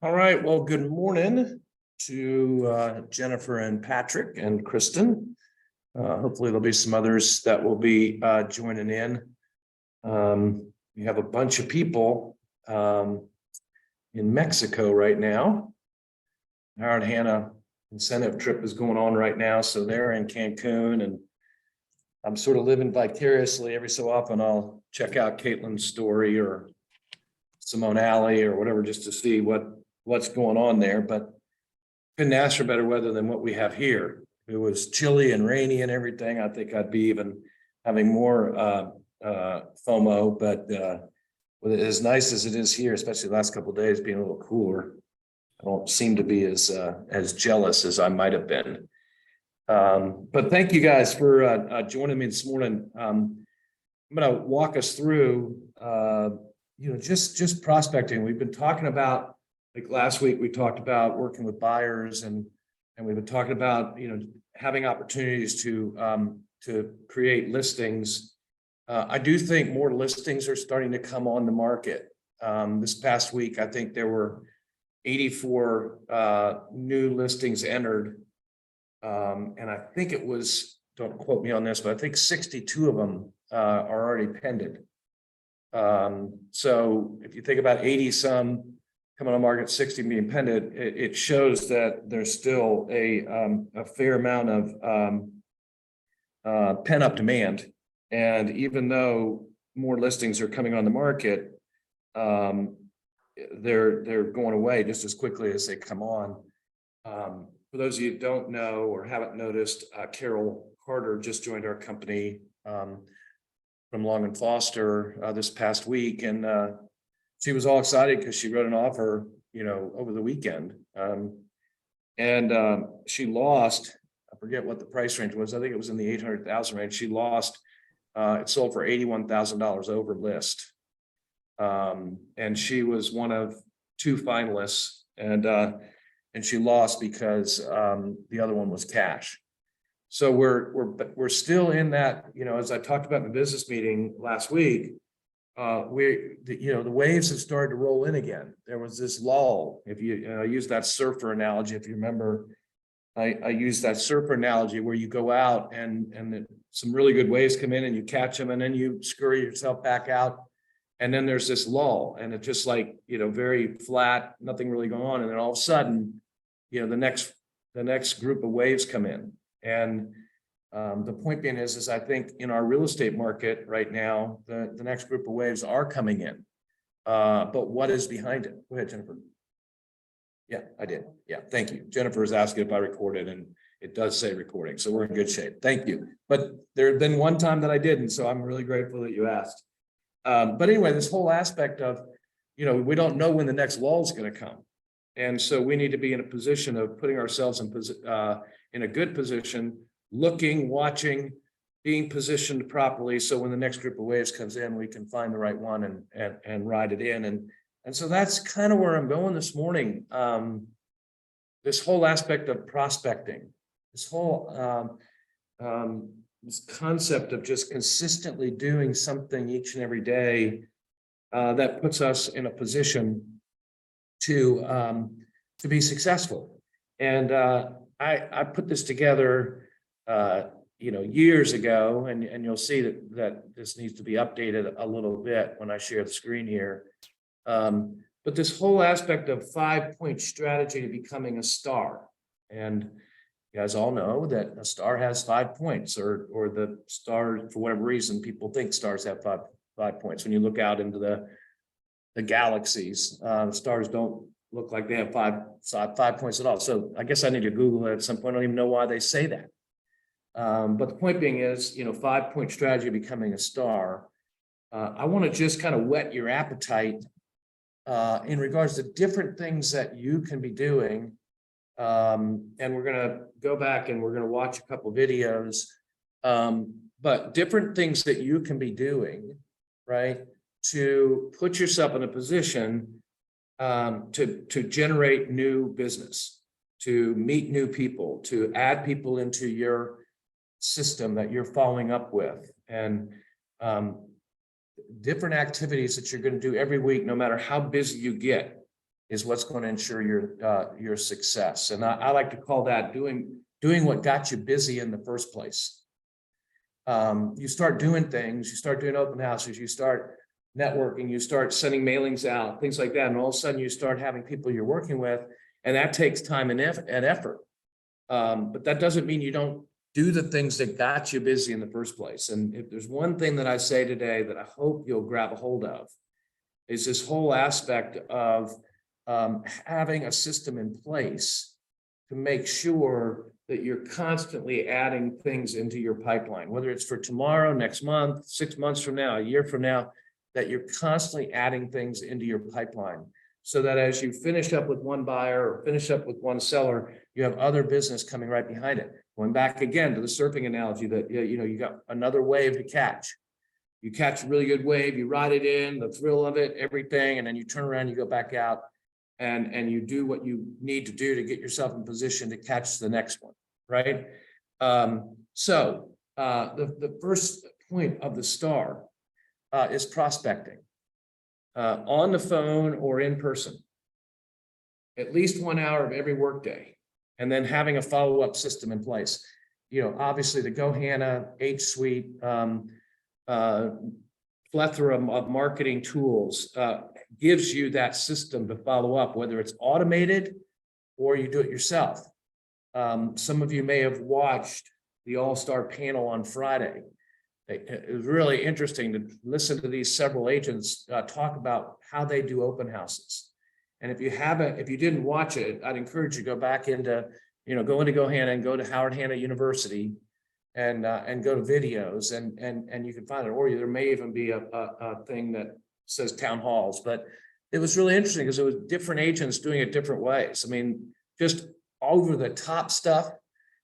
All right, well, good morning to Jennifer and Patrick and Kristen. Hopefully there'll be some others that will be joining in. We have a bunch of people in Mexico right now. Howard Hanna incentive trip is going on right now, so they're in Cancun, and I'm sort of living vicariously. Every so often I'll check out Caitlin's story or Simone Alley or whatever, just to see what's going on there, but couldn't ask for better weather than what we have here. It was chilly and rainy and everything. I think I'd be even having more FOMO, but with it as nice as it is here, especially the last couple of days being a little cooler, I don't seem to be as jealous as I might have been. But thank you guys for joining me this morning. I'm going to walk us through just prospecting. We've been talking about, like last week, we talked about working with buyers, and we've been talking about having opportunities to create listings. I do think more listings are starting to come on the market. This past week, I think there were 84 new listings entered, and I think it was, don't quote me on this, but I think 62 of them are already pended. So if you think about 80 some coming on market, 60 being pended, it shows that there's still a fair amount of pent-up demand. And even though more listings are coming on the market, they're going away just as quickly as they come on. For those of you who don't know or haven't noticed, Carol Carter just joined our company from Long & Foster this past week, and she was all excited because she wrote an offer, over the weekend, and she lost. I forget what the price range was. I think it was in the 800,000 range. She lost. It sold for $81,000 over list, and she was one of two finalists, and she lost because the other one was cash. So we're still in that, as I talked about in the business meeting last week, the waves have started to roll in again. There was this lull. If you use that surfer analogy, if you remember, I use that surfer analogy where you go out and some really good waves come in and you catch them, and then you scurry yourself back out, and then there's this lull, and it's just like very flat, nothing really going on, and then all of a sudden, the next group of waves come in. And the point being is I think in our real estate market right now, the next group of waves are coming in. But what is behind it? Go ahead, Jennifer. Yeah, I did. Yeah, thank you. Jennifer is asking if I recorded, and it does say recording, so we're in good shape. Thank you. But there had been one time that I didn't, so I'm really grateful that you asked. But anyway, this whole aspect of, we don't know when the next lull is going to come. And so we need to be in a position of putting ourselves in a good position, looking, watching, being positioned properly, so when the next group of waves comes in, we can find the right one and ride it in. And so that's kind of where I'm going this morning. This whole aspect of prospecting, this whole this concept of just consistently doing something each and every day that puts us in a position to be successful. And I put this together years ago, and you'll see that this needs to be updated a little bit when I share the screen here. But this whole aspect of 5-point strategy to becoming a star. And you guys all know that a star has 5 points, or the star, for whatever reason, people think stars have five points. When you look out into the galaxies, stars don't look like they have five points at all. So I guess I need to Google it at some point. I don't even know why they say that. But the point being is, 5-point strategy of becoming a star. I want to just kind of whet your appetite in regards to different things that you can be doing. And we're going to go back and we're going to watch a couple of videos, but different things that you can be doing, right, to put yourself in a position to generate new business, to meet new people, to add people into your system that you're following up with, and different activities that you're going to do every week, no matter how busy you get. is what's going to ensure your success. And I like to call that doing what got you busy in the first place. You start doing things, you start doing open houses, you start networking, you start sending mailings out, things like that. And all of a sudden you start having people you're working with, and that takes time and effort. But that doesn't mean you don't do the things that got you busy in the first place. And if there's one thing that I say today that I hope you'll grab a hold of, is this whole aspect of having a system in place to make sure that you're constantly adding things into your pipeline, whether it's for tomorrow, next month, 6 months from now, a year from now, that you're constantly adding things into your pipeline, so that as you finish up with one buyer or finish up with one seller, you have other business coming right behind it. Going back again to the surfing analogy, that you got another wave to catch. You catch a really good wave, you ride it in, the thrill of it, everything, and then you turn around, you go back out, and you do what you need to do to get yourself in position to catch the next one, right? So the first point of the STAR is prospecting, on the phone or in person, at least 1 hour of every workday, and then having a follow-up system in place. Obviously the GoHanna, H-Suite, plethora of marketing tools gives you that system to follow up, whether it's automated or you do it yourself. Some of you may have watched the All-Star panel on Friday. It was really interesting to listen to these several agents talk about how they do open houses. And if you didn't watch it, I'd encourage you to go back into, go into GoHanna and go to Howard Hanna University and go to videos and you can find it, or there may even be a thing that says town halls. But it was really interesting because it was different agents doing it different ways. I mean, just over the top stuff.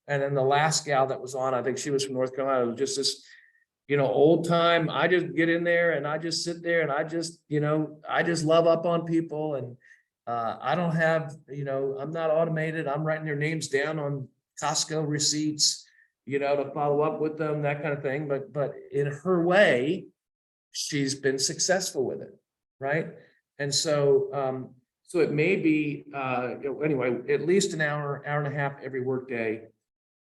And then the last gal that was on, I think she was from North Carolina, it was just this, old time. I just get in there and I just sit there and I just love up on people. And I don't have, I'm not automated. I'm writing their names down on Costco receipts, to follow up with them, that kind of thing. But in her way, she's been successful with it, right? And so it may be, anyway, at least an hour, hour and a half every workday,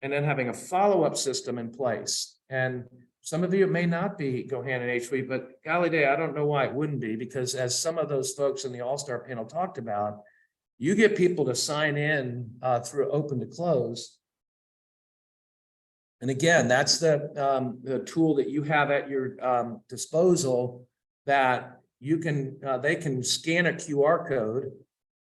and then having a follow-up system in place. And some of you, it may not be GoHanna and H-Suite, but golly day, I don't know why it wouldn't be, because as some of those folks in the All-Star panel talked about, you get people to sign in through open to close. And again, that's the tool that you have at your disposal, that you can, they can scan a QR code,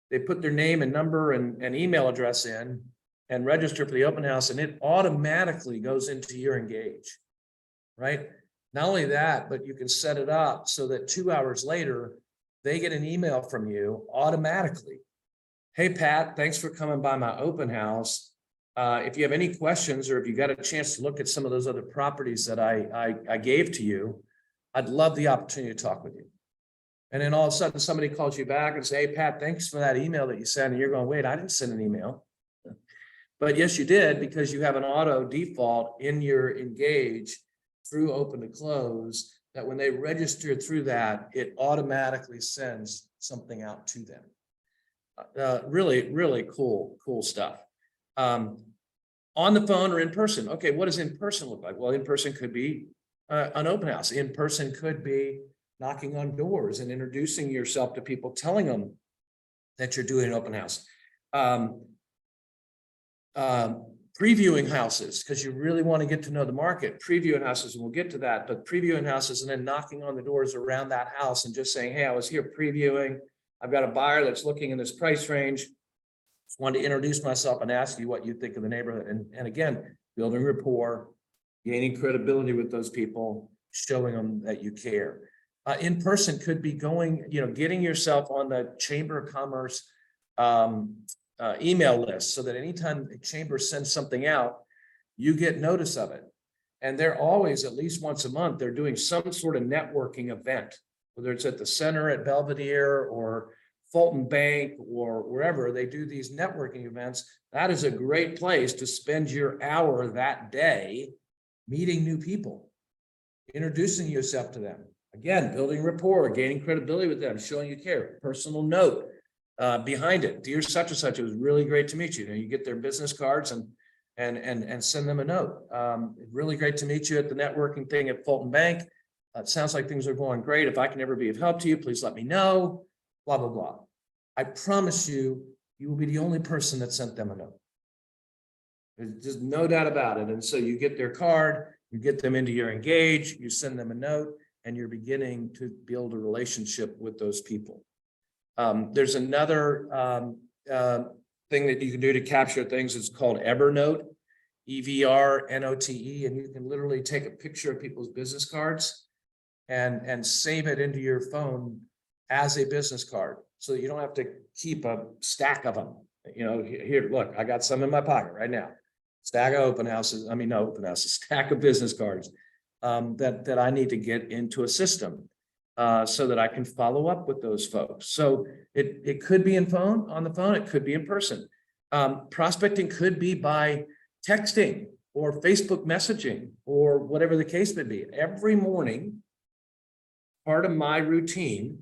they put their name and number and email address in and register for the open house, and it automatically goes into your Engage, right? Not only that, but you can set it up so that 2 hours later, they get an email from you automatically. Hey, Pat, thanks for coming by my open house. If you have any questions, or if you got a chance to look at some of those other properties that I gave to you, I'd love the opportunity to talk with you. And then all of a sudden somebody calls you back and say, hey, Pat, thanks for that email that you sent. And you're going, wait, I didn't send an email. But yes, you did, because you have an auto default in your Engage through open to close, that when they register through that, it automatically sends something out to them. Really, really cool stuff. On the phone or in person. Okay, what does in person look like? Well, in person could be an open house. In person could be knocking on doors and introducing yourself to people, telling them that you're doing an open house. Previewing houses, because you really want to get to know the market. Previewing houses, and we'll get to that, but previewing houses and then knocking on the doors around that house and just saying, hey, I was here previewing. I've got a buyer that's looking in this price range. Just wanted to introduce myself and ask you what you think of the neighborhood. And again, building rapport, gaining credibility with those people, showing them that you care. In person could be going, getting yourself on the Chamber of Commerce email list, so that anytime the chamber sends something out, you get notice of it. And they're always, at least once a month, they're doing some sort of networking event, whether it's at the center at Belvedere or Fulton Bank or wherever they do these networking events. That is a great place to spend your hour that day, meeting new people, introducing yourself to them. Again, building rapport, gaining credibility with them, showing you care. Personal note. behind it. Dear such and such, it was really great to meet you. You know, you get their business cards and send them a note. Really great to meet you at the networking thing at Fulton Bank. It sounds like things are going great. If I can ever be of help to you, please let me know. Blah, blah, blah. I promise you, you will be the only person that sent them a note. There's just no doubt about it. And so you get their card, you get them into your Engage, you send them a note, and you're beginning to build a relationship with those people. There's another thing that you can do to capture things. It's called Evernote, EVRNOTE, and you can literally take a picture of people's business cards and save it into your phone as a business card, so that you don't have to keep a stack of them. You know, here, look, I got some in my pocket right now. Stack of open houses. I mean, no open houses. Stack of business cards that I need to get into a system so that I can follow up with those folks. So it could be on the phone. It could be in person. Prospecting could be by texting or Facebook messaging or whatever the case may be. Every morning, part of my routine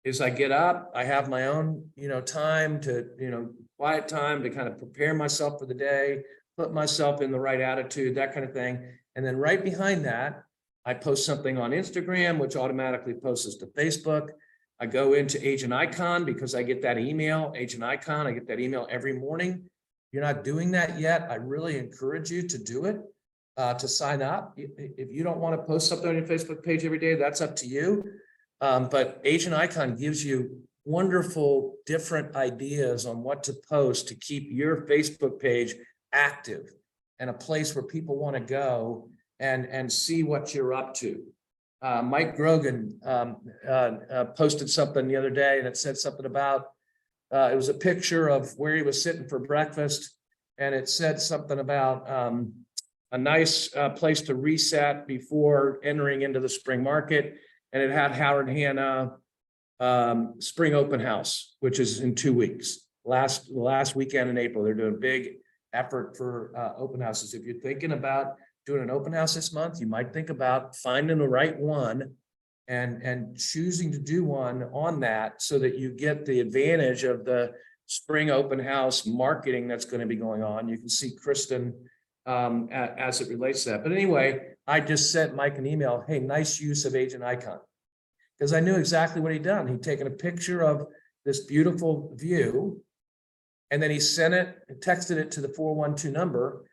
is I get up, I have my own, time to, quiet time to kind of prepare myself for the day, put myself in the right attitude, that kind of thing. And then right behind that, I post something on Instagram, which automatically posts to Facebook. I go into Agent Icon because I get that email, Agent Icon, I get that email every morning. If you're not doing that yet, I really encourage you to do it, to sign up. If you don't want to post something on your Facebook page every day, that's up to you. But Agent Icon gives you wonderful different ideas on what to post to keep your Facebook page active and a place where people want to go and see what you're up to. Mike Grogan posted something the other day, and it said something about, it was a picture of where he was sitting for breakfast, and it said something about a nice place to reset before entering into the spring market. And it had Howard Hanna Spring Open House, which is in 2 weeks. Last weekend in April, they're doing a big effort for open houses. If you're thinking about doing an open house this month, you might think about finding the right one and choosing to do one on that, so that you get the advantage of the spring open house marketing that's going to be going on. You can see Kristen as it relates to that. But anyway, I just sent Mike an email. Hey, nice use of Agent Icon, because I knew exactly what he'd done. He'd taken a picture of this beautiful view, and then he sent it and texted it to the 412 number.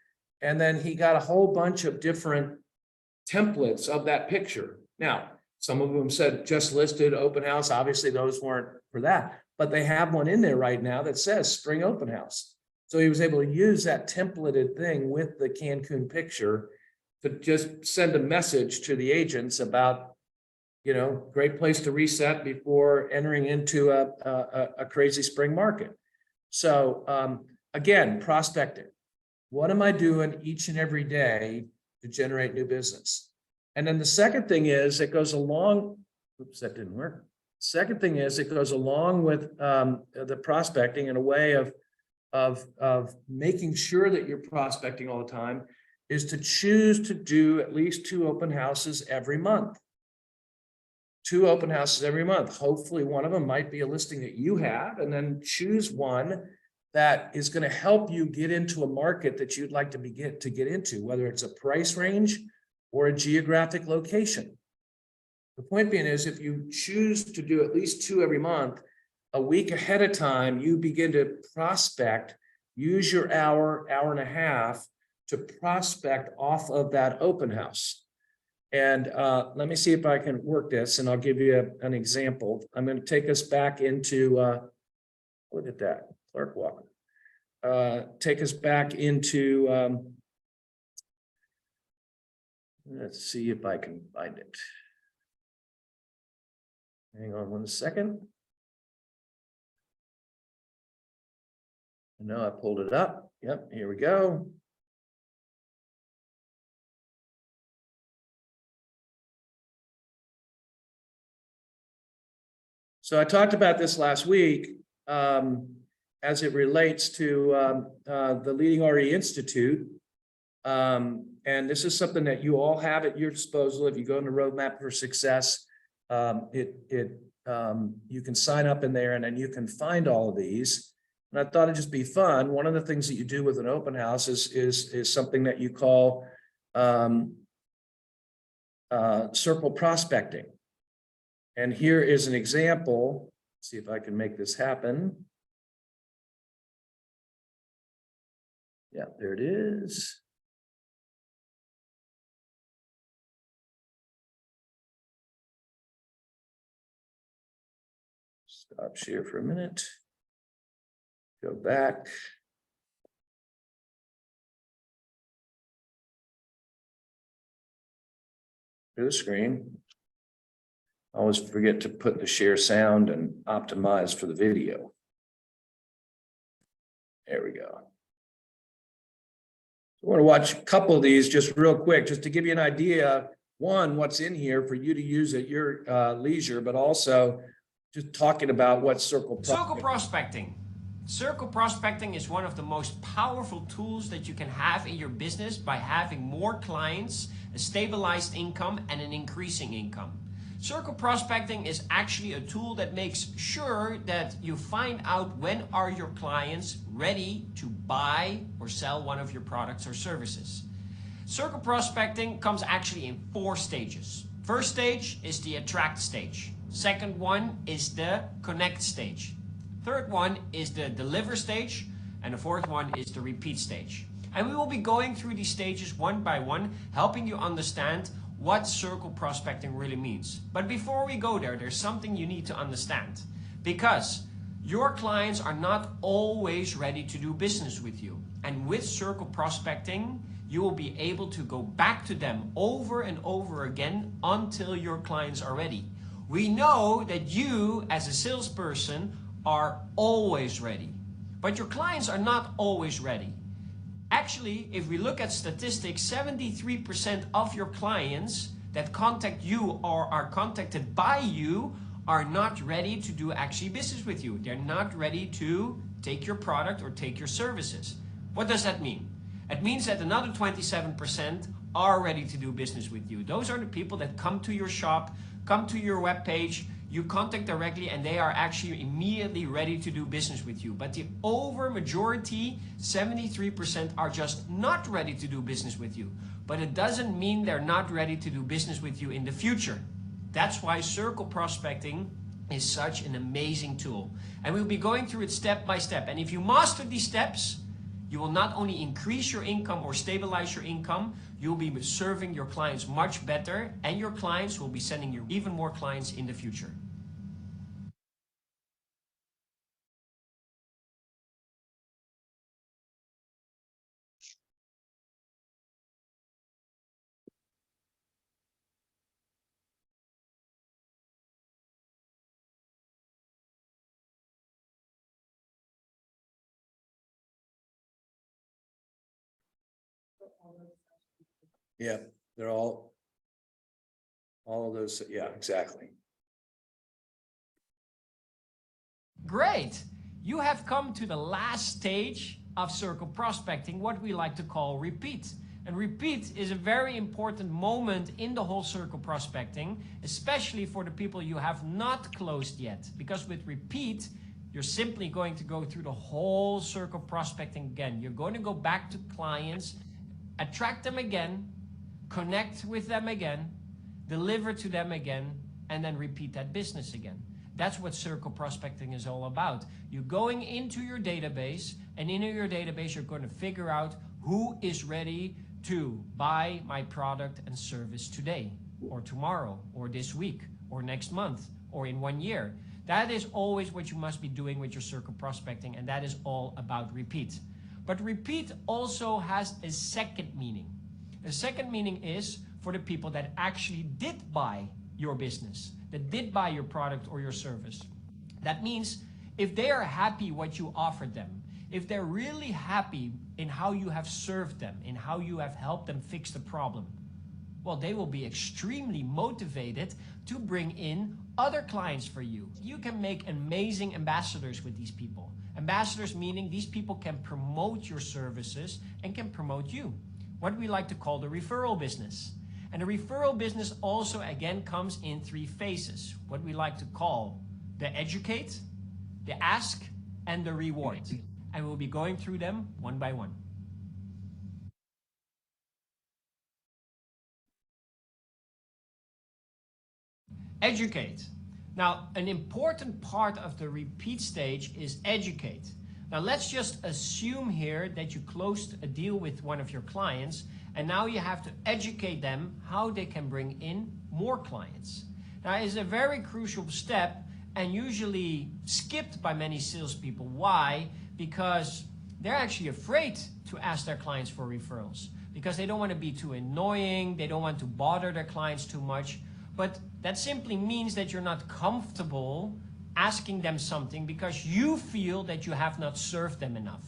And then he got a whole bunch of different templates of that picture. Now, some of them said just listed open house. Obviously, those weren't for that, but they have one in there right now that says spring open house. So he was able to use that templated thing with the Cancun picture to just send a message to the agents about, great place to reset before entering into a crazy spring market. So again, prospecting. What am I doing each and every day to generate new business? And then the second thing is it goes along, oops, that didn't work. Second thing is it goes along with the prospecting in a way of making sure that you're prospecting all the time, is to choose to do at least 2 open houses every month. 2 open houses every month. Hopefully one of them might be a listing that you have, and then choose one that is going to help you get into a market that you'd like to get into, whether it's a price range or a geographic location. The point being is, if you choose to do at least 2 every month, a week ahead of time, you begin to prospect, use your hour and a half to prospect off of that open house. And let me see if I can work this, and I'll give you an example. I'm going to take us back into, look at that, Clark Walker. Take us back into, let's see if I can find it. Hang on 1 second. I know I pulled it up. Yep, here we go. So I talked about this last week as it relates to the Leading RE Institute. And this is something that you all have at your disposal if you go into Roadmap for Success. you can sign up in there and then you can find all of these. And I thought it'd just be fun. One of the things that you do with an open house is something that you call circle prospecting. And here is an example. Let's see if I can make this happen. Yeah, there it is. Stop share for a minute. Go back. To the screen. I always forget to put the share sound and optimize for the video. There we go. I want to watch a couple of these just real quick, just to give you an idea, one, what's in here for you to use at your leisure, but also just talking about what circle prospecting. Circle prospecting is one of the most powerful tools that you can have in your business by having more clients, a stabilized income, and an increasing income. Circle prospecting is actually a tool that makes sure that you find out when are your clients ready to buy or sell one of your products or services. Circle prospecting comes actually in 4 stages. First stage is the attract stage. Second one is the connect stage. Third one is the deliver stage. And the fourth one is the repeat stage. And we will be going through these stages one by one, helping you understand what circle prospecting really means. But before we go there, there's something you need to understand. Because your clients are not always ready to do business with you. And with circle prospecting, you will be able to go back to them over and over again until your clients are ready. We know that you, as a salesperson, are always ready. But your clients are not always ready. Actually, if we look at statistics, 73% of your clients that contact you or are contacted by you are not ready to do actually business with you. They're not ready to take your product or take your services. What does that mean? It means that another 27% are ready to do business with you. Those are the people that come to your shop, come to your webpage, you contact directly, and they are actually immediately ready to do business with you. But the over majority, 73%, are just not ready to do business with you. But it doesn't mean they're not ready to do business with you in the future. That's why circle prospecting is such an amazing tool. And we'll be going through it step by step. And if you master these steps, you will not only increase your income or stabilize your income, you'll be serving your clients much better, and your clients will be sending you even more clients in the future. Yeah, they're all of those. Yeah, exactly. Great. You have come to the last stage of circle prospecting, what we like to call repeat. And repeat is a very important moment in the whole circle prospecting, especially for the people you have not closed yet. Because with repeat, you're simply going to go through the whole circle prospecting again. You're going to go back to clients, attract them again, connect with them again, deliver to them again, and then repeat that business again. That's what circle prospecting is all about. You're going into your database, and in your database, you're going to figure out who is ready to buy my product and service today, or tomorrow, or this week, or next month, or in 1 year. That is always what you must be doing with your circle prospecting, and that is all about repeat. But repeat also has a second meaning. The second meaning is for the people that actually did buy your business, that did buy your product or your service. That means if they are happy what you offered them, if they're really happy in how you have served them, in how you have helped them fix the problem, well, they will be extremely motivated to bring in other clients for you. You can make amazing ambassadors with these people. Ambassadors meaning these people can promote your services and can promote you. What we like to call the referral business. And the referral business also again comes in 3 phases, what we like to call the educate, the ask, and the reward. And we'll be going through them one by one. Educate. Now, an important part of the repeat stage is educate. Now, let's just assume here that you closed a deal with one of your clients, and now you have to educate them how they can bring in more clients. Now, it's a very crucial step and usually skipped by many salespeople. Why? Because they're actually afraid to ask their clients for referrals because they don't want to be too annoying, they don't want to bother their clients too much. But that simply means that you're not comfortable asking them something because you feel that you have not served them enough.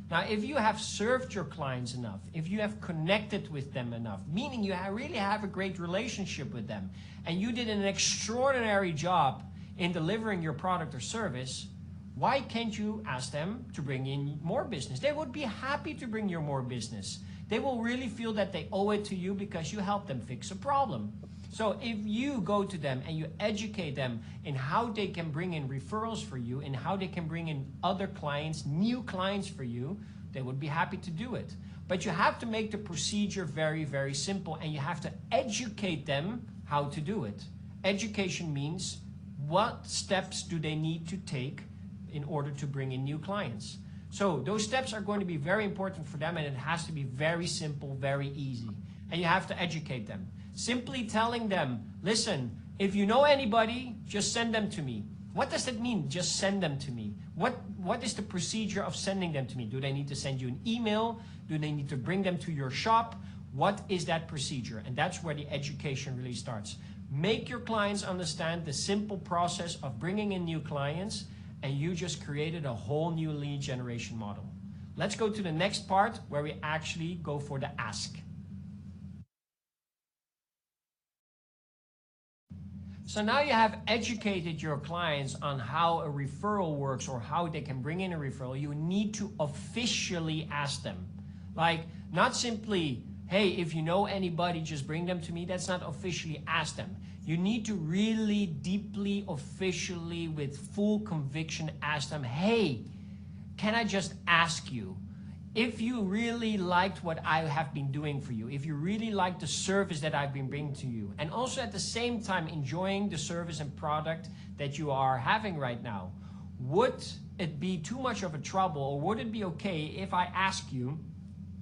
Now, if you have served your clients enough, if you have connected with them enough, meaning you really have a great relationship with them, and you did an extraordinary job in delivering your product or service, why can't you ask them to bring in more business? They would be happy to bring you more business. They will really feel that they owe it to you because you helped them fix a problem. So if you go to them and you educate them in how they can bring in referrals for you and how they can bring in other clients, new clients for you, they would be happy to do it. But you have to make the procedure very, very simple, and you have to educate them how to do it. Education means what steps do they need to take in order to bring in new clients. So those steps are going to be very important for them, and it has to be very simple, very easy. And you have to educate them. Simply telling them, listen, if you know anybody, just send them to me. What does that mean, just send them to me? What is the procedure of sending them to me? Do they need to send you an email? Do they need to bring them to your shop? What is that procedure? And that's where the education really starts. Make your clients understand the simple process of bringing in new clients, and you just created a whole new lead generation model. Let's go to the next part where we actually go for the ask. So now you have educated your clients on how a referral works or how they can bring in a referral. You need to officially ask them. Like, not simply, hey, if you know anybody, just bring them to me. That's not officially ask them. You need to really deeply, officially, with full conviction ask them, hey, can I just ask you, if you really liked what I have been doing for you, if you really like the service that I've been bringing to you, and also at the same time enjoying the service and product that you are having right now, would it be too much of a trouble, or would it be okay if I ask you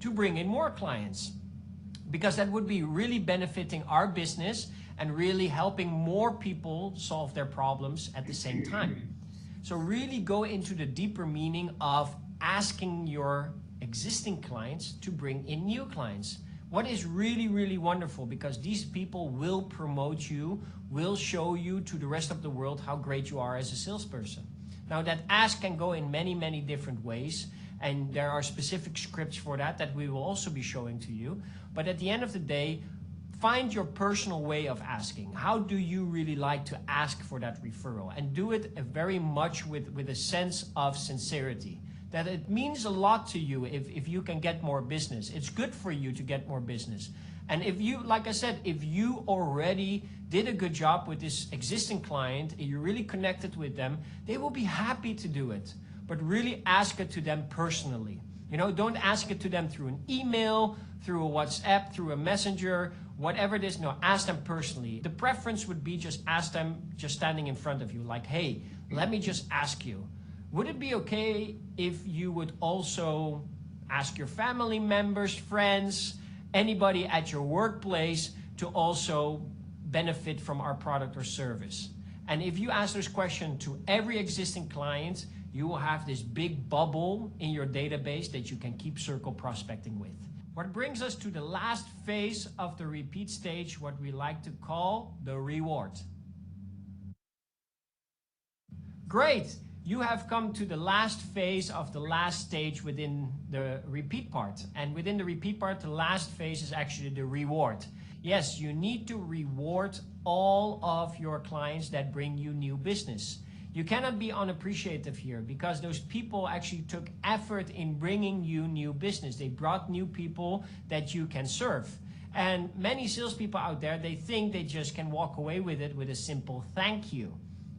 to bring in more clients? Because that would be really benefiting our business and really helping more people solve their problems at the same time. So really go into the deeper meaning of asking your existing clients to bring in new clients. What is really, really wonderful, because these people will promote you, will show you to the rest of the world how great you are as a salesperson. Now that ask can go in many, many different ways, and there are specific scripts for that we will also be showing to you. But at the end of the day, find your personal way of asking. How do you really like to ask for that referral? And do it very much with a sense of sincerity. That it means a lot to you if you can get more business. It's good for you to get more business. And if you, like I said, if you already did a good job with this existing client, and you're really connected with them, they will be happy to do it. But really ask it to them personally. You know, don't ask it to them through an email, through a WhatsApp, through a messenger, whatever it is. No, ask them personally. The preference would be just ask them just standing in front of you, like, hey, let me just ask you. Would it be okay if you would also ask your family members, friends, anybody at your workplace to also benefit from our product or service? And if you ask this question to every existing client, you will have this big bubble in your database that you can keep circle prospecting with. What brings us to the last phase of the repeat stage, what we like to call the reward. Great. You have come to the last phase of the last stage within the repeat part. And within the repeat part, the last phase is actually the reward. Yes, you need to reward all of your clients that bring you new business. You cannot be unappreciative here, because those people actually took effort in bringing you new business. They brought new people that you can serve. And many salespeople out there, they think they just can walk away with it with a simple thank you.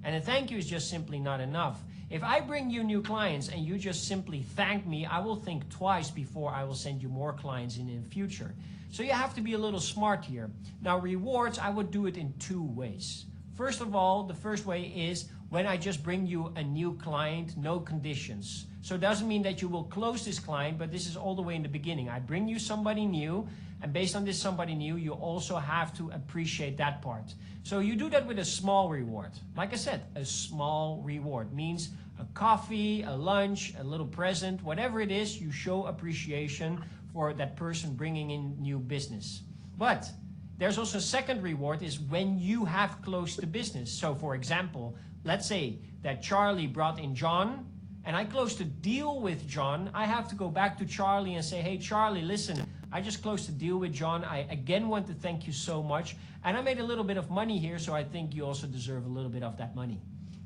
And a thank you is just simply not enough. If I bring you new clients and you just simply thank me, I will think twice before I will send you more clients in the future. So you have to be a little smart here. Now rewards, I would do it in two ways. First of all, the first way is when I just bring you a new client, no conditions. So it doesn't mean that you will close this client, but this is all the way in the beginning. I bring you somebody new, and based on this somebody new, you also have to appreciate that part. So you do that with a small reward. Like I said, a small reward means a coffee, a lunch, a little present, whatever it is, you show appreciation for that person bringing in new business. But there's also a second reward is when you have closed the business. So for example, let's say that Charlie brought in John, and I closed a deal with John. I have to go back to Charlie and say, hey, Charlie, listen, I just closed a deal with John. I again want to thank you so much. And I made a little bit of money here, so I think you also deserve a little bit of that money.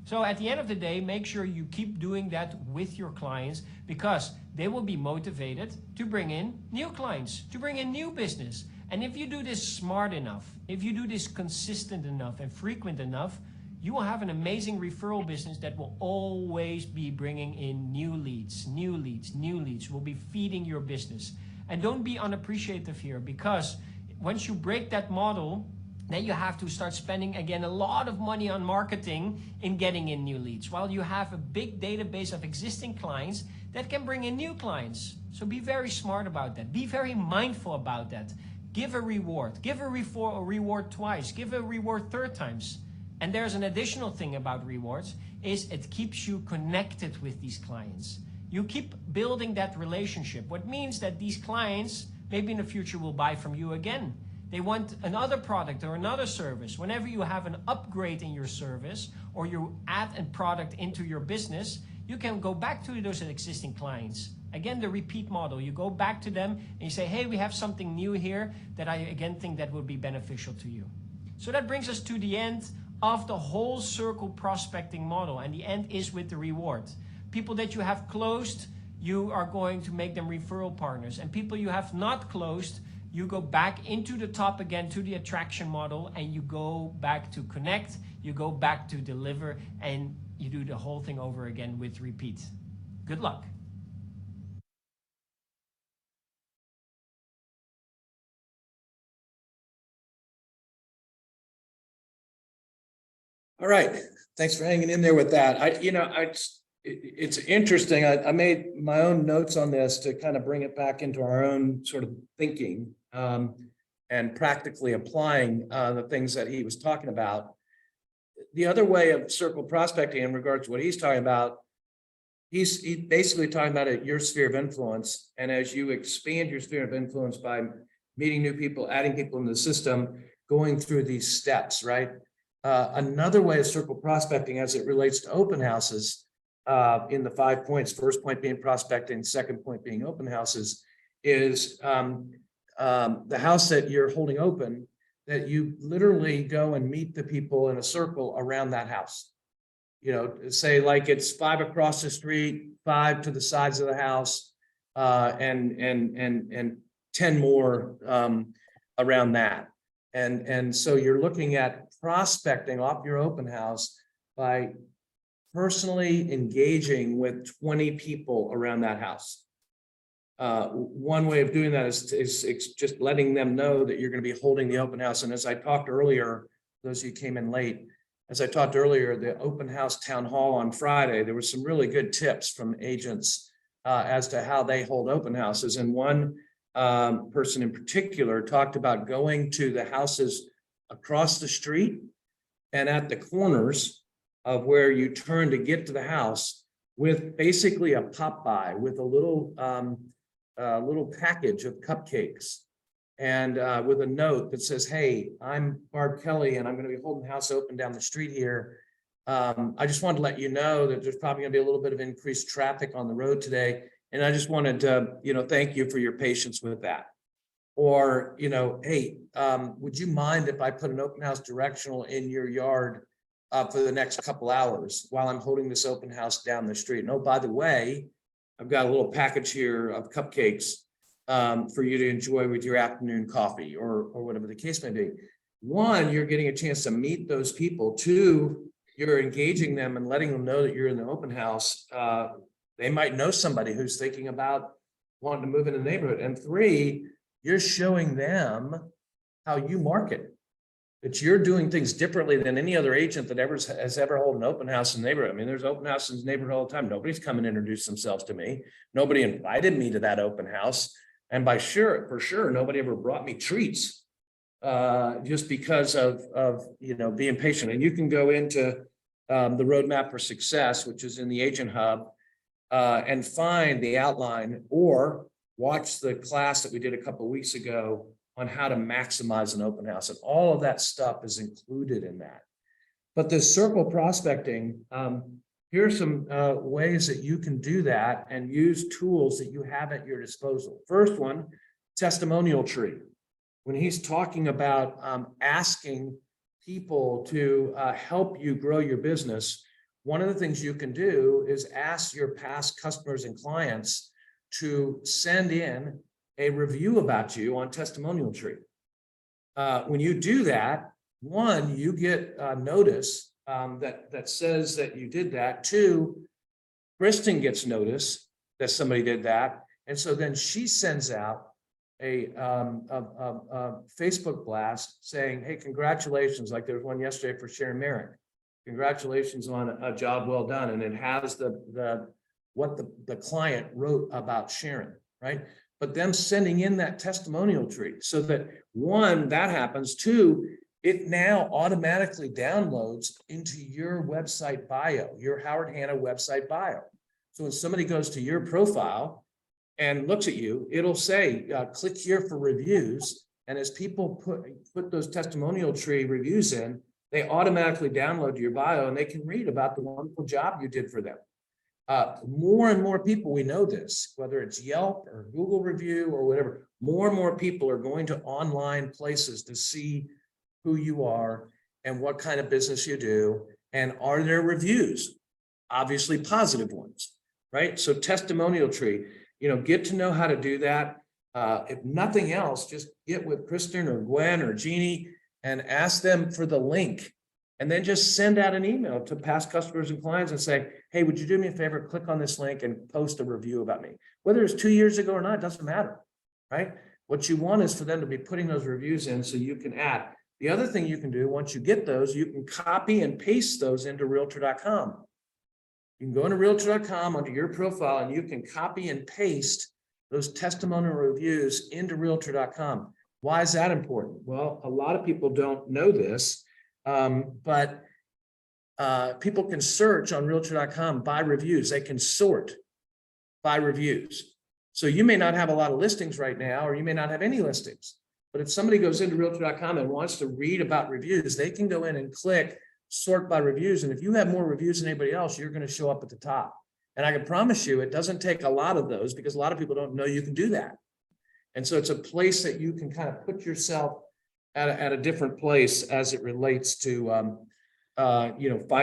So at the end of the day, make sure you keep doing that with your clients, because they will be motivated to bring in new clients, to bring in new business. And if you do this smart enough, if you do this consistent enough and frequent enough, you will have an amazing referral business that will always be bringing in new leads, new leads, new leads, will be feeding your business. And don't be unappreciative here, because once you break that model, then you have to start spending again a lot of money on marketing in getting in new leads, while you have a big database of existing clients that can bring in new clients. So be very smart about that. Be very mindful about that. Give a reward. Give a reward twice. Give a reward 3 times. And there's an additional thing about rewards, is it keeps you connected with these clients. You keep building that relationship, what means that these clients maybe in the future will buy from you again. They want another product or another service. Whenever you have an upgrade in your service or you add a product into your business, you can go back to those existing clients. Again, the repeat model. You go back to them and you say, hey, we have something new here that I again think that will be beneficial to you. So that brings us to the end of the whole circle prospecting model, and the end is with the reward. People that you have closed, you are going to make them referral partners, and people you have not closed, you go back into the top again to the attraction model, and you go back to connect, you go back to deliver, and you do the whole thing over again with repeat. Good luck. All right, thanks for hanging in there with that. It's interesting. I made my own notes on this to kind of bring it back into our own sort of thinking and practically applying the things that he was talking about. The other way of circle prospecting in regards to what he's talking about, he's basically talking about your sphere of influence. And as you expand your sphere of influence by meeting new people, adding people in the system, going through these steps, right? Another way of circle prospecting as it relates to open houses in the 5 points, first point being prospecting, second point being open houses, is the house that you're holding open, that you literally go and meet the people in a circle around that house. You know, say like it's 5 across the street, 5 to the sides of the house, and 10 more around that. And so you're looking at prospecting off your open house by personally engaging with 20 people around that house. One way of doing that is just letting them know that you're going to be holding the open house. And as I talked earlier, those of you came in late, as I talked earlier, the open house town hall on Friday, there were some really good tips from agents as to how they hold open houses. And one person in particular talked about going to the houses across the street and at the corners of where you turn to get to the house with basically a pop-by with a little package of cupcakes and with a note that says, hey, I'm Barb Kelly and I'm going to be holding the house open down the street here. I just wanted to let you know that there's probably going to be a little bit of increased traffic on the road today. And I just wanted to, thank you for your patience with that. Or, hey, would you mind if I put an open house directional in your yard for the next couple hours while I'm holding this open house down the street? And oh, by the way, I've got a little package here of cupcakes for you to enjoy with your afternoon coffee or whatever the case may be. One, you're getting a chance to meet those people. Two, you're engaging them and letting them know that you're in the open house. They might know somebody who's thinking about wanting to move in the neighborhood. And three, you're showing them how you market. That you're doing things differently than any other agent that has ever held an open house in the neighborhood. I mean, there's open houses in the neighborhood all the time. Nobody's come and introduced themselves to me. Nobody invited me to that open house. And for sure, nobody ever brought me treats just because of being patient. And you can go into the Roadmap for Success, which is in the Agent Hub, and find the outline or watch the class that we did a couple of weeks ago on how to maximize an open house. And all of that stuff is included in that. But the circle prospecting, here are some ways that you can do that and use tools that you have at your disposal. First one, testimonial tree. When he's talking about asking people to help you grow your business, one of the things you can do is ask your past customers and clients to send in a review about you on testimonial tree. When you do that, one, you get a notice that says that you did that. Two, Kristen gets notice that somebody did that. And so then she sends out a Facebook blast saying, hey, congratulations. Like there was one yesterday for Sharon Merrick. Congratulations on a job well done. And it has what the client wrote about Sharon, right? But them sending in that testimonial tree so that one, that happens. Two, it now automatically downloads into your website bio, your Howard Hanna website bio. So when somebody goes to your profile and looks at you, it'll say, click here for reviews. And as people put those testimonial tree reviews in, they automatically download to your bio and they can read about the wonderful job you did for them. More and more people, we know this, whether it's Yelp or Google review or whatever, more and more people are going to online places to see who you are and what kind of business you do. And are there reviews? Obviously positive ones, right? So testimonial tree, get to know how to do that. If nothing else, just get with Kristen or Gwen or Jeannie and ask them for the link. And then just send out an email to past customers and clients and say, hey, would you do me a favor, click on this link and post a review about me. Whether it's 2 years ago or not, it doesn't matter, right? What you want is for them to be putting those reviews in so you can add. The other thing you can do, once you get those, you can copy and paste those into Realtor.com. You can go into Realtor.com under your profile and you can copy and paste those testimonial reviews into Realtor.com. Why is that important? Well, a lot of people don't know this. But people can search on Realtor.com by reviews. They can sort by reviews. So you may not have a lot of listings right now, or you may not have any listings. But if somebody goes into Realtor.com and wants to read about reviews, they can go in and click sort by reviews. And if you have more reviews than anybody else, you're going to show up at the top. And I can promise you, it doesn't take a lot of those because a lot of people don't know you can do that. And so it's a place that you can kind of put yourself at a different place as it relates to,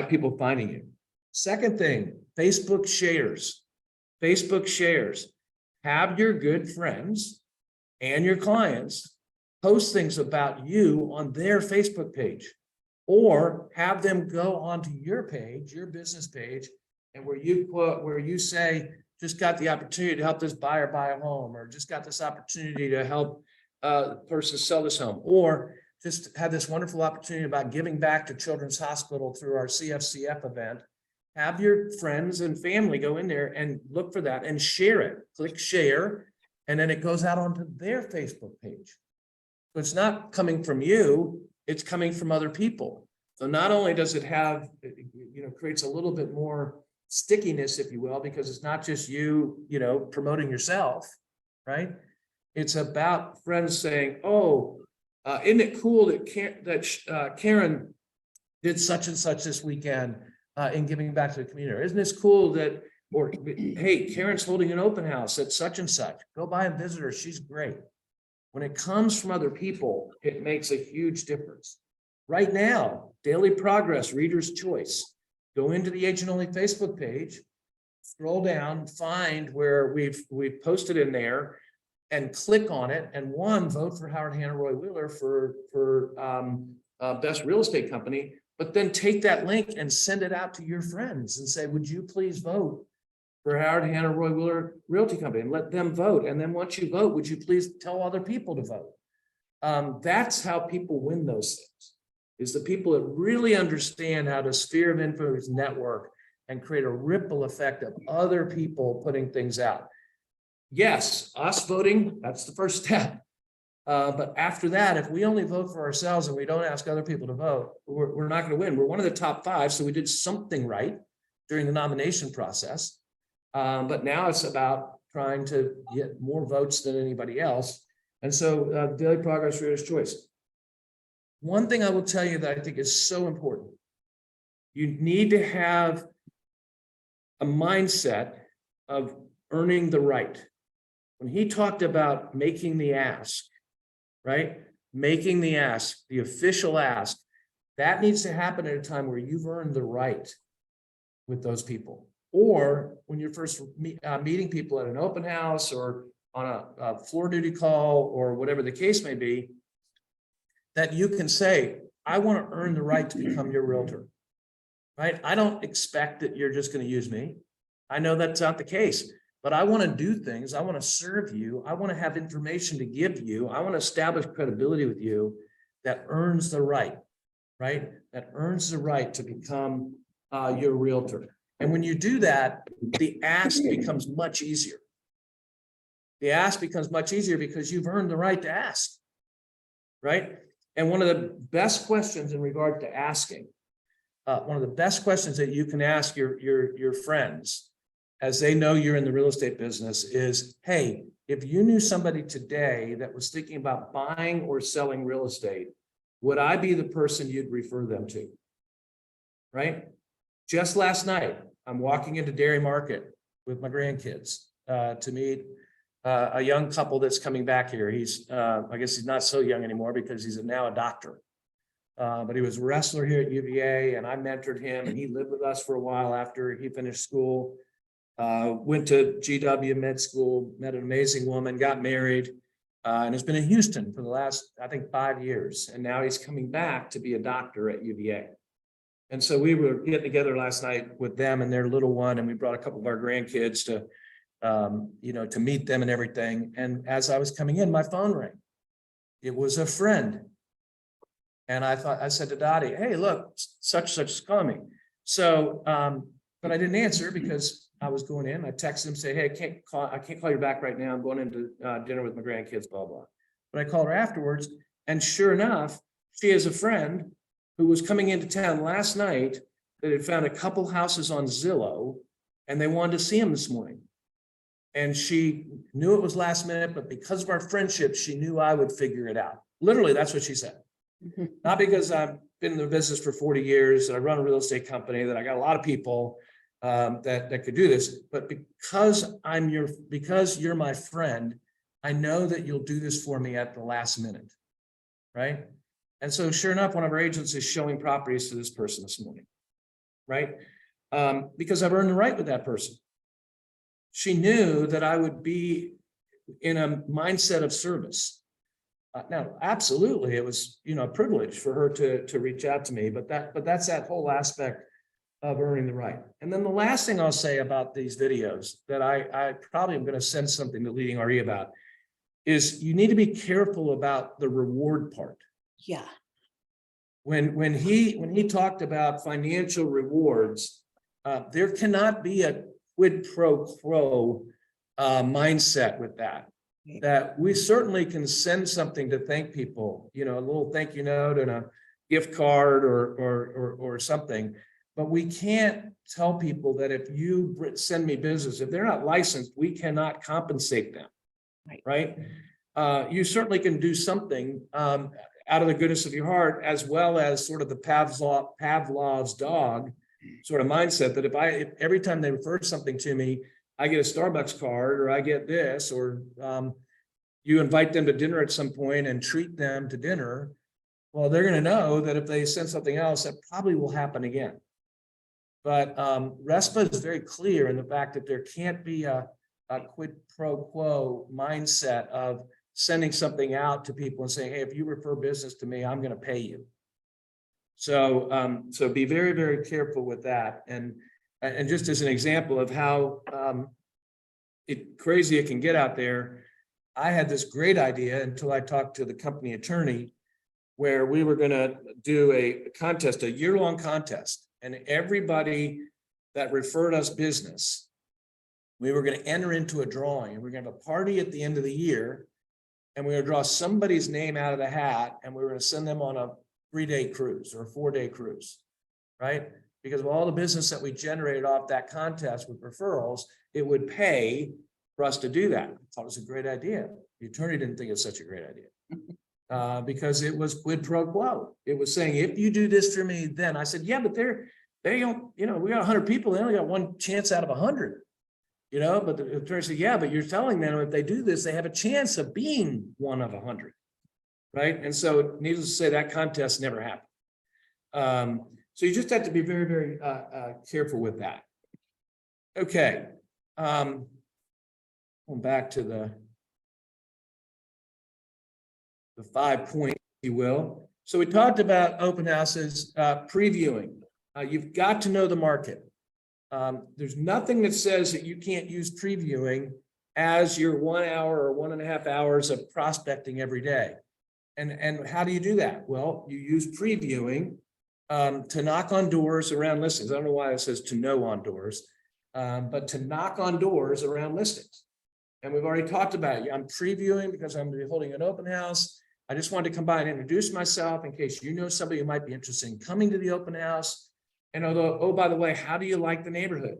people finding you. Second thing, Facebook shares. Facebook shares. Have your good friends and your clients post things about you on their Facebook page, or have them go onto your page, your business page, and where you say, just got the opportunity to help this buyer buy a home, or just got this opportunity to help person sell this home, or just had this wonderful opportunity about giving back to Children's Hospital through our CFCF event. Have your friends and family go in there and look for that and share it. Click share, and then it goes out onto their Facebook page. So it's not coming from you, it's coming from other people. So not only does it have, creates a little bit more stickiness, if you will, because it's not just you, promoting yourself, right? It's about friends saying, oh, isn't it cool that Karen did such and such this weekend in giving back to the community? Or isn't this cool that, or hey, Karen's holding an open house at such and such. Go by and visit her. She's great. When it comes from other people, it makes a huge difference. Right now, Daily Progress, Reader's Choice. Go into the Agent Only Facebook page, scroll down, find where we've posted in there and click on it and vote for Howard Hanna Roy Wheeler for best real estate company, but then take that link and send it out to your friends and say, would you please vote for Howard Hanna Roy Wheeler Realty Company, and let them vote. And then once you vote, would you please tell other people to vote? That's how people win those things, is the people that really understand how to sphere of influence network and create a ripple effect of other people putting things out. Yes, us voting, that's the first step. But after that, if we only vote for ourselves and we don't ask other people to vote, we're not going to win. We're one of the top 5, so we did something right during the nomination process. But now it's about trying to get more votes than anybody else. And so Daily Progress, Reader's Choice. One thing I will tell you that I think is so important, you need to have a mindset of earning the right. When he talked about making the ask, right? Making the ask, the official ask, that needs to happen at a time where you've earned the right with those people. Or when you're first meeting people at an open house or on a floor duty call or whatever the case may be, that you can say, I want to earn the right to become your realtor, right? I don't expect that you're just going to use me. I know that's not the case. But I want to do things. I want to serve you. I want to have information to give you. I want to establish credibility with you that earns the right, right? That earns the right to become your realtor. And when you do that, the ask becomes much easier. The ask becomes much easier because you've earned the right to ask, right? And one of the best questions in regard to asking, one of the best questions that you can ask your friends as they know you're in the real estate business is, hey, if you knew somebody today that was thinking about buying or selling real estate, would I be the person you'd refer them to? Right? Just last night, I'm walking into Dairy Market with my grandkids to meet a young couple that's coming back here. He's, I guess he's not so young anymore because he's now a doctor. But he was a wrestler here at UVA and I mentored him and he lived with us for a while after he finished school. Went to GW med school, met an amazing woman, got married, and has been in Houston for the last, I think, 5 years. And now he's coming back to be a doctor at UVA. And so we were getting together last night with them and their little one, and we brought a couple of our grandkids to, to meet them and everything. And as I was coming in, my phone rang. It was a friend. And I said to Dottie, hey, look, such is calling me. So, but I didn't answer because I was going in. I texted him, say, hey, I can't call you back right now. I'm going into dinner with my grandkids, blah, blah. But I called her afterwards. And sure enough, she has a friend who was coming into town last night that had found a couple houses on Zillow and they wanted to see him this morning. And she knew it was last minute, but because of our friendship, she knew I would figure it out. Literally, that's what she said. Not because I've been in the business for 40 years, that I run a real estate company, that I got a lot of people that could do this, but because you're my friend, I know that you'll do this for me at the last minute, right? And so sure enough, one of our agents is showing properties to this person this morning, right? Because I've earned the right with that person. She knew that I would be in a mindset of service. Now, absolutely, it was a privilege for her to reach out to me, but that's that whole aspect of earning the right. And then the last thing I'll say about these videos that I probably am going to send something to Leading RE about is you need to be careful about the reward part. Yeah. When he talked about financial rewards, there cannot be a quid pro quo mindset with that. That we certainly can send something to thank people, a little thank you note and a gift card or something. But we can't tell people that if you send me business, if they're not licensed, we cannot compensate them, right? You certainly can do something out of the goodness of your heart, as well as sort of the Pavlov's dog sort of mindset that if every time they refer something to me, I get a Starbucks card or I get this, or you invite them to dinner at some point and treat them to dinner, well, they're going to know that if they send something else, that probably will happen again. But RESPA is very clear in the fact that there can't be a quid pro quo mindset of sending something out to people and saying, hey, if you refer business to me, I'm going to pay you. So, so be very, very careful with that. And just as an example of how crazy it can get out there, I had this great idea until I talked to the company attorney, where we were going to do a contest, a year-long contest, and everybody that referred us business, we were going to enter into a drawing, and we're going to have a party at the end of the year, and we're going to draw somebody's name out of the hat, and we were going to send them on a 3-day cruise or a 4-day cruise, right? Because of all the business that we generated off that contest with referrals, it would pay for us to do that. I thought it was a great idea. The attorney didn't think it's such a great idea because it was quid pro quo. It was saying, if you do this for me, then I said, yeah, but they don't, we got 100 people. They only got one chance out of 100, but the attorney said, yeah, but you're telling them if they do this, they have a chance of being one of 100. Right. And so needless to say, that contest never happened. So you just have to be very, very careful with that. Okay. Going back to the 5 points, if you will. So we talked about open houses, previewing. You've got to know the market. There's nothing that says that you can't use previewing as your 1 hour or 1.5 hours of prospecting every day. And how do you do that? Well, you use previewing to knock on doors around listings. I don't know why it says to know on doors, but to knock on doors around listings. And we've already talked about it. I'm previewing because I'm going to be holding an open house. I just wanted to come by and introduce myself in case you know somebody who might be interested in coming to the open house. And although, oh, by the way, how do you like the neighborhood?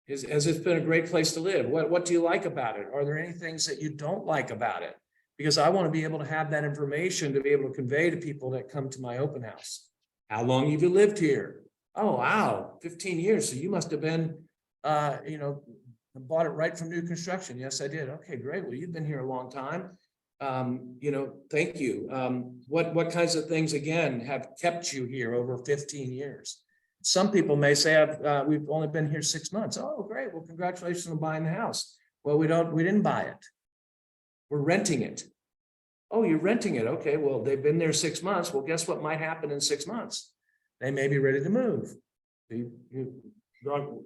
Has it been a great place to live? What do you like about it? Are there any things that you don't like about it? Because I want to be able to have that information to be able to convey to people that come to my open house. How long have you lived here? Oh, wow, 15 years. So you must have been, bought it right from new construction. Yes, I did. Okay, great. Well, you've been here a long time. Thank you. What kinds of things, again, have kept you here over 15 years? Some people may say, we've only been here 6 months. Oh, great. Well, congratulations on buying the house. Well, we didn't buy it. We're renting it. Oh, you're renting it. Okay, well, they've been there 6 months. Well, guess what might happen in 6 months? They may be ready to move.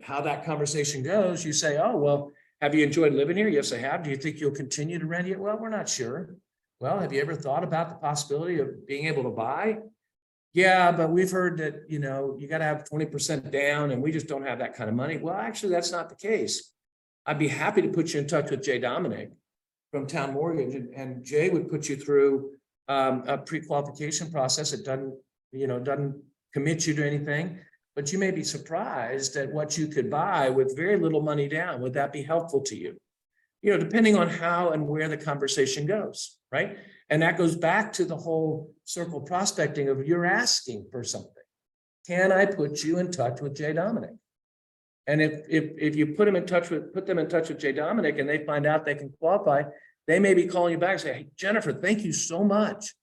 How that conversation goes, you say, oh, well, have you enjoyed living here? Yes, I have. Do you think you'll continue to rent it? Well, we're not sure. Well, have you ever thought about the possibility of being able to buy? Yeah, but we've heard that, you got to have 20% down and we just don't have that kind of money. Well, actually, that's not the case. I'd be happy to put you in touch with Jay Dominic from Town Mortgage, and Jay would put you through a pre-qualification process. It doesn't commit you to anything, but you may be surprised at what you could buy with very little money down. Would that be helpful to you? Depending on how and where the conversation goes, right? And that goes back to the whole circle prospecting of you're asking for something. Can I put you in touch with Jay Dominic? And if you put them in touch with Jay Dominic and they find out they can qualify, they may be calling you back and say, hey, Jennifer, thank you so much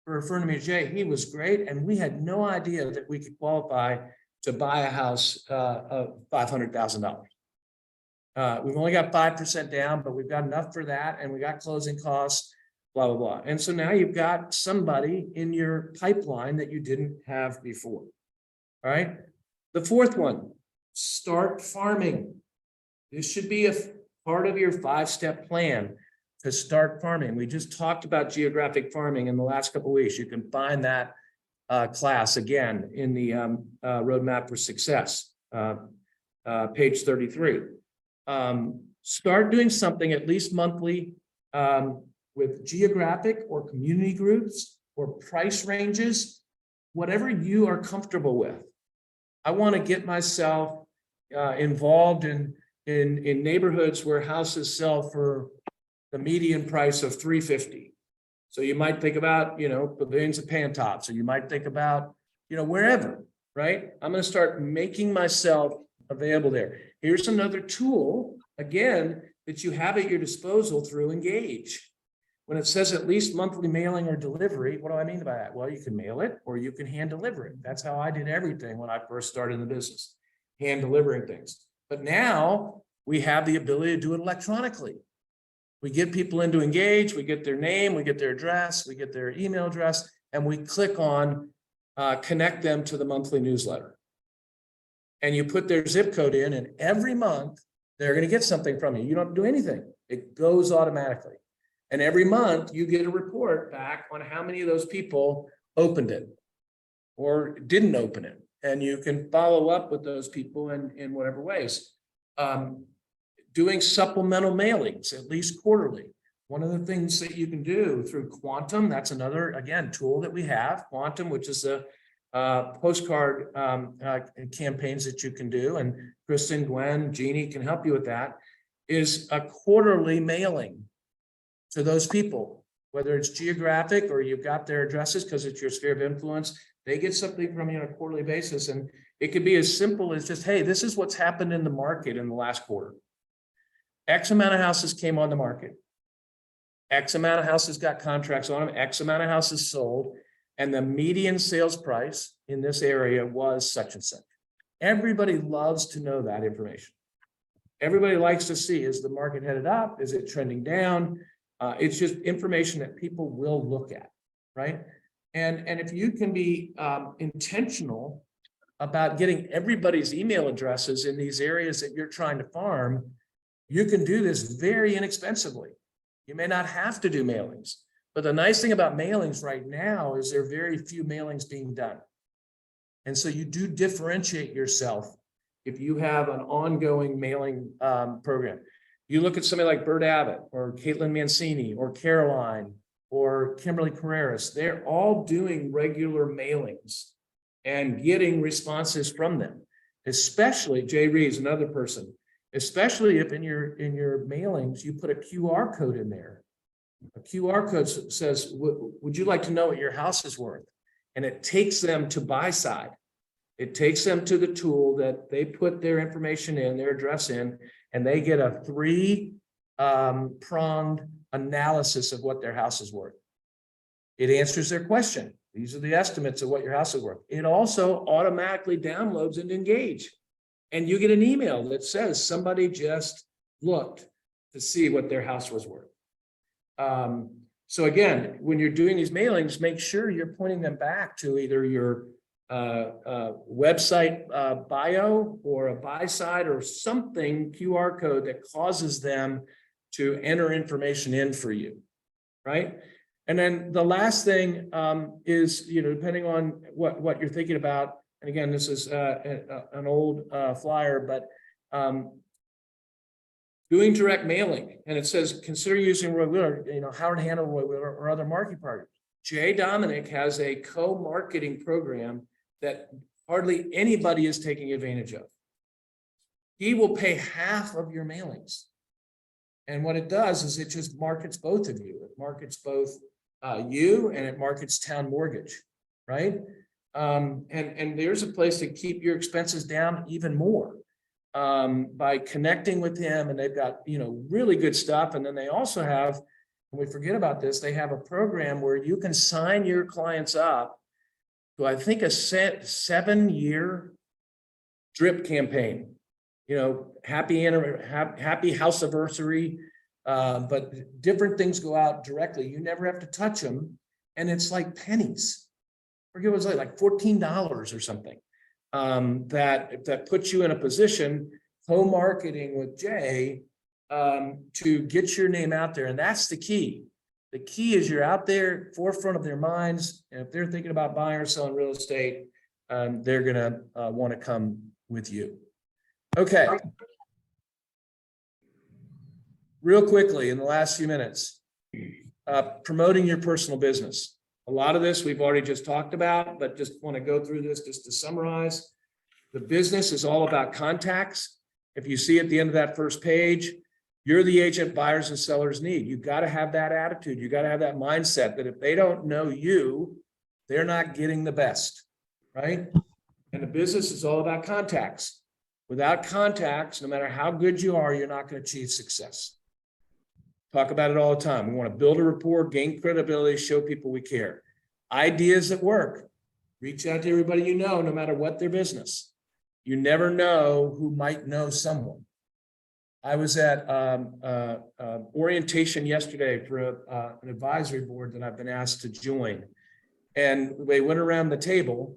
for referring to me to Jay. He was great. And we had no idea that we could qualify to buy a house of $500,000. We've only got 5% down, but we've got enough for that. And we got closing costs, blah, blah, blah. And so now you've got somebody in your pipeline that you didn't have before. All right. The fourth one, start farming. This should be a part of your 5-step plan to start farming. We just talked about geographic farming in the last couple of weeks. You can find that class again in the Roadmap for Success, page 33. Start doing something at least monthly with geographic or community groups or price ranges, whatever you are comfortable with. I want to get myself involved in neighborhoods where houses sell for the median price of $350. So you might think about, pavilions of Pantops, or you might think about, wherever, right? I'm going to start making myself available there. Here's another tool, again, that you have at your disposal through Engage. When it says at least monthly mailing or delivery, what do I mean by that? Well, you can mail it or you can hand deliver it. That's how I did everything when I first started in the business, hand delivering things. But now we have the ability to do it electronically. We get people in to engage, we get their name, we get their address, we get their email address, and we click on connect them to the monthly newsletter. And you put their zip code in, and every month they're going to get something from you. You don't have to do anything. It goes automatically. And every month you get a report back on how many of those people opened it or didn't open it. And you can follow up with those people in whatever ways. Doing supplemental mailings, at least quarterly. One of the things that you can do through Quantum, that's another, again, tool that we have, Quantum, which is a postcard campaigns that you can do. And Kristen, Gwen, Jeannie can help you with that, is a quarterly mailing to those people, whether it's geographic or you've got their addresses because it's your sphere of influence. They get something from you on a quarterly basis. And it could be as simple as just, hey, this is what's happened in the market in the last quarter. X amount of houses came on the market. X amount of houses got contracts on them. X amount of houses sold. And the median sales price in this area was such and such. Everybody loves to know that information. Everybody likes to see, is the market headed up? Is it trending down? It's just information that people will look at, right? And if you can be intentional about getting everybody's email addresses in these areas that you're trying to farm, you can do this very inexpensively. You may not have to do mailings, but the nice thing about mailings right now is there are very few mailings being done. And so you do differentiate yourself if you have an ongoing mailing program. You look at somebody like Bert Abbott or Caitlin Mancini or Caroline or Kimberly Carreras, they're all doing regular mailings and getting responses from them, especially Jay Reeves, another person, especially if in your mailings, you put a QR code in there. A QR code says, would you like to know what your house is worth? And it takes them to buy side. It takes them to the tool that they put their information in, their address in, and they get a three-pronged analysis of what their house is worth. It answers their question. These are the estimates of what your house is worth. It also automatically downloads and Engage. And you get an email that says somebody just looked to see what their house was worth. So again, when you're doing these mailings, make sure you're pointing them back to either your website bio or a buy side or something, QR code that causes them to enter information in for you, right? And then the last thing is, depending on what you're thinking about, and again, this is an old flyer, but doing direct mailing, and it says, consider using Roy Wheeler, Howard Hanna, Roy Wheeler, or other marketing partners. Jay Dominic has a co-marketing program that hardly anybody is taking advantage of. He will pay half of your mailings. And what it does is it just markets both of you. It markets both you and it markets Town Mortgage, right? And there's a place to keep your expenses down even more by connecting with him. And they've got, really good stuff. And then they also have, and we forget about this, they have a program where you can sign your clients up to, I think, a 7-year drip campaign. Happy house anniversary, but different things go out directly. You never have to touch them, and it's like pennies. I forget what it was like $14 or something. That puts you in a position, co-marketing with Jay, to get your name out there, and that's the key. The key is you're out there, forefront of their minds, and if they're thinking about buying or selling real estate, they're gonna want to come with you. Okay. Real quickly in the last few minutes, promoting your personal business. A lot of this we've already just talked about, but just want to go through this just to summarize. The business is all about contacts. If you see at the end of that first page, you're the agent buyers and sellers need. You've got to have that attitude. You got to have that mindset that if they don't know you, they're not getting the best, right? And the business is all about contacts. Without contacts, no matter how good you are, you're not going to achieve success. Talk about it all the time. We want to build a rapport, gain credibility, show people we care. Ideas that work. Reach out to everybody you know, no matter what their business. You never know who might know someone. I was at orientation yesterday for an advisory board that I've been asked to join. And they went around the table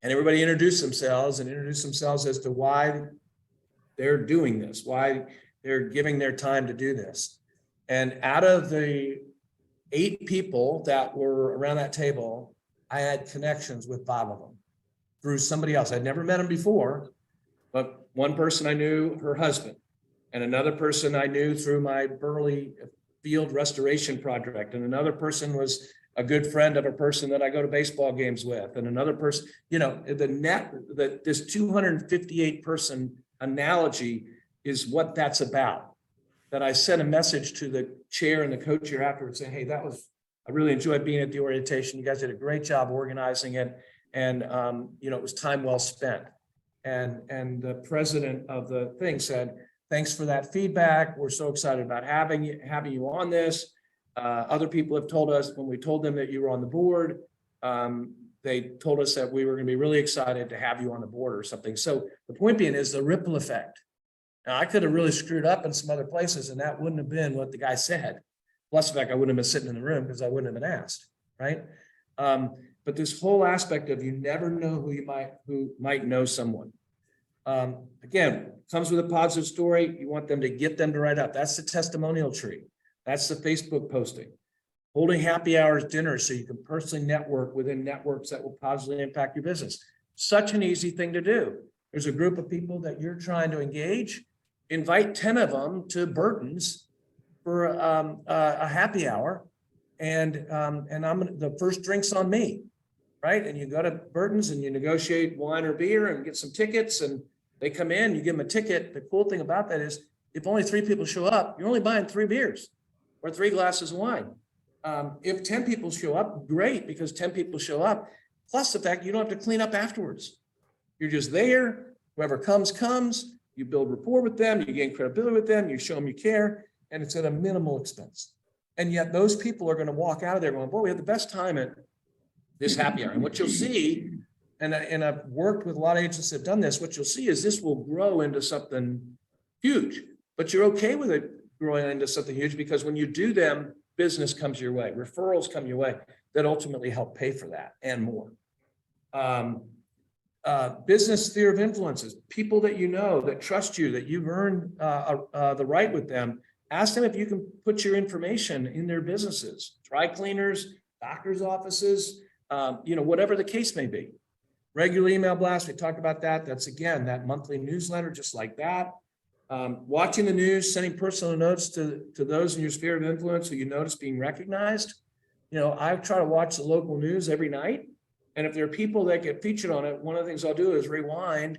and everybody introduced themselves as to why they're doing this, why they're giving their time to do this. And out of the 8 people that were around that table, I had connections with 5 of them through somebody else. I'd never met them before, but one person I knew, her husband, and another person I knew through my Burley field restoration project. And another person was a good friend of a person that I go to baseball games with. And another person, this 258 person analogy is what that's about. That I sent a message to the chair and the co-chair afterwards saying, hey, I really enjoyed being at the orientation. You guys did a great job organizing it. And, it was time well spent. And the president of the thing said, thanks for that feedback. We're so excited about having you on this. Other people have told us when we told them that you were on the board, they told us that we were going to be really excited to have you on the board or something. So the point being is the ripple effect. Now, I could have really screwed up in some other places and that wouldn't have been what the guy said. Plus the fact I wouldn't have been sitting in the room because I wouldn't have been asked, right? But this whole aspect of you never know who might know someone. Again, comes with a positive story. You want them to get them to write up. That's the testimonial tree. That's the Facebook posting. Holding happy hours dinners so you can personally network within networks that will positively impact your business. Such an easy thing to do. There's a group of people that you're trying to engage. Invite 10 of them to Burton's for a happy hour, and the first drink's on me, right? And you go to Burton's and you negotiate wine or beer and get some tickets, and they come in. You give them a ticket. The cool thing about that is, if only 3 people show up, you're only buying 3 beers or 3 glasses of wine. If 10 people show up, great, because 10 people show up. Plus the fact you don't have to clean up afterwards. You're just there. Whoever comes. You build rapport with them. You gain credibility with them. You show them you care. And it's at a minimal expense. And yet those people are going to walk out of there going, boy, we had the best time at this happy hour. And what you'll see, and I've worked with a lot of agents that have done this, what you'll see is this will grow into something huge. But you're okay with it growing into something huge because when you do them, business comes your way, referrals come your way that ultimately help pay for that and more. Business sphere of influences, people that you know, that trust you, that you've earned the right with them. Ask them if you can put your information in their businesses, dry cleaners, doctor's offices, whatever the case may be. Regular email blast, we talked about that. That's again, that monthly newsletter, just like that. Watching the news, sending personal notes to those in your sphere of influence who you notice being recognized. I try to watch the local news every night. And if there are people that get featured on it, one of the things I'll do is rewind